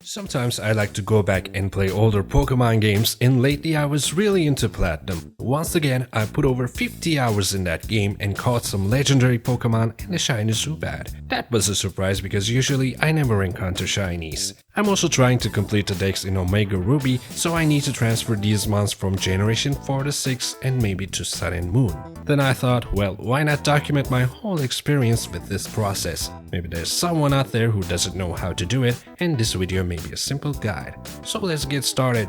Sometimes I like to go back and play older Pokemon games, and lately I was really into Platinum. Once again, I put over 50 hours in that game and caught some legendary Pokemon and a shiny Zubat. That was a surprise because usually I never encounter shinies. I'm also trying to complete the decks in Omega Ruby, so I need to transfer these mons from Generation 4 to 6 and maybe to Sun and Moon. Then I thought, well, why not document my whole experience with this process? Maybe there's someone out there who doesn't know how to do it, and this video may be a simple guide. So let's get started.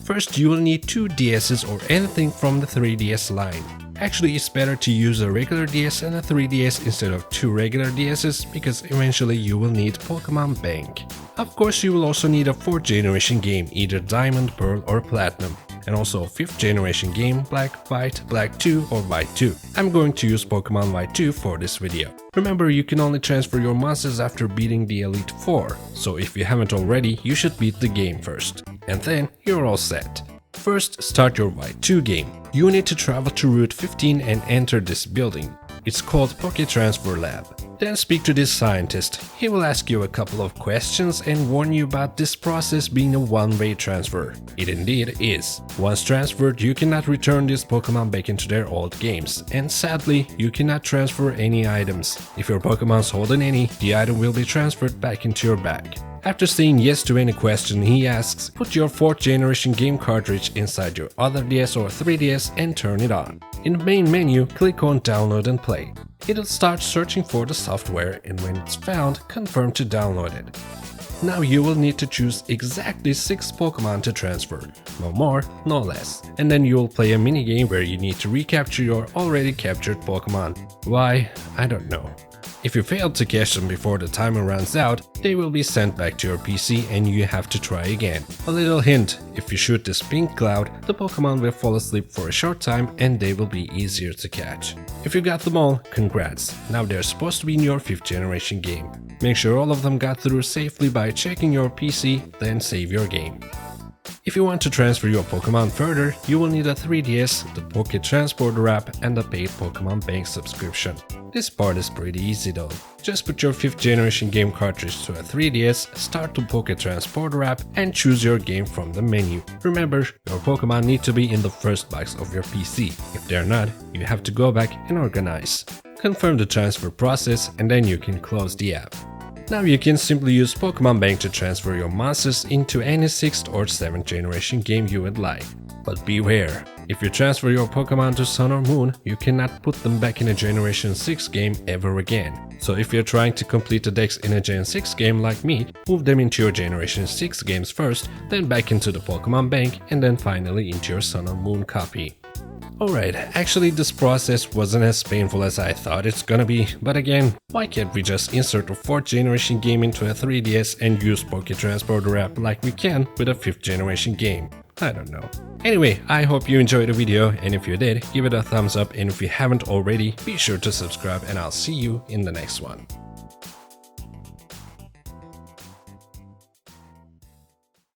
First, you will need 2 DSs or anything from the 3DS line. Actually, it's better to use a regular DS and a 3DS instead of 2 regular DSs because eventually you will need Pokemon Bank. Of course, you will also need a 4th generation game, either Diamond, Pearl or Platinum. And also a 5th generation game, Black, White, Black 2 or White 2. I'm going to use Pokemon White 2 for this video. Remember, you can only transfer your monsters after beating the Elite 4, so if you haven't already, you should beat the game first. And then you're all set. First, start your White 2 game. You need to travel to Route 15 and enter this building. It's called Poké Transfer Lab. Then speak to this scientist. He will ask you a couple of questions and warn you about this process being a one-way transfer. It indeed is. Once transferred, you cannot return this Pokemon back into their old games. And sadly, you cannot transfer any items. If your Pokemon's holding any, the item will be transferred back into your bag. After saying yes to any question he asks, put your 4th generation game cartridge inside your other DS or 3DS and turn it on. In the main menu, click on Download and Play. It'll start searching for the software, and when it's found, confirm to download it. Now you will need to choose exactly 6 Pokemon to transfer, no more, no less. And then you will play a minigame where you need to recapture your already captured Pokemon. Why? I don't know. If you failed to catch them before the timer runs out, they will be sent back to your PC and you have to try again. A little hint, if you shoot this pink cloud, the Pokemon will fall asleep for a short time and they will be easier to catch. If you got them all, congrats, now they're supposed to be in your 5th generation game. Make sure all of them got through safely by checking your PC, then save your game. If you want to transfer your Pokemon further, you will need a 3DS, the Poké Transporter app and a paid Pokemon Bank subscription. This part is pretty easy though. Just put your 5th generation game cartridge to a 3DS, start the Poké Transporter app and choose your game from the menu. Remember, your Pokemon need to be in the first box of your PC. If they're not, you have to go back and organize. Confirm the transfer process and then you can close the app. Now you can simply use Pokemon Bank to transfer your monsters into any 6th or 7th generation game you would like. But beware, if you transfer your Pokemon to Sun or Moon, you cannot put them back in a Generation 6 game ever again. So if you're trying to complete the decks in a Gen 6 game like me, move them into your Generation 6 games first, then back into the Pokemon Bank, and then finally into your Sun or Moon copy. Alright, actually this process wasn't as painful as I thought it's gonna be, but again, why can't we just insert a 4th generation game into a 3DS and use Poké Transporter app like we can with a 5th generation game? I don't know. Anyway, I hope you enjoyed the video, and if you did, give it a thumbs up, and if you haven't already, be sure to subscribe and I'll see you in the next one.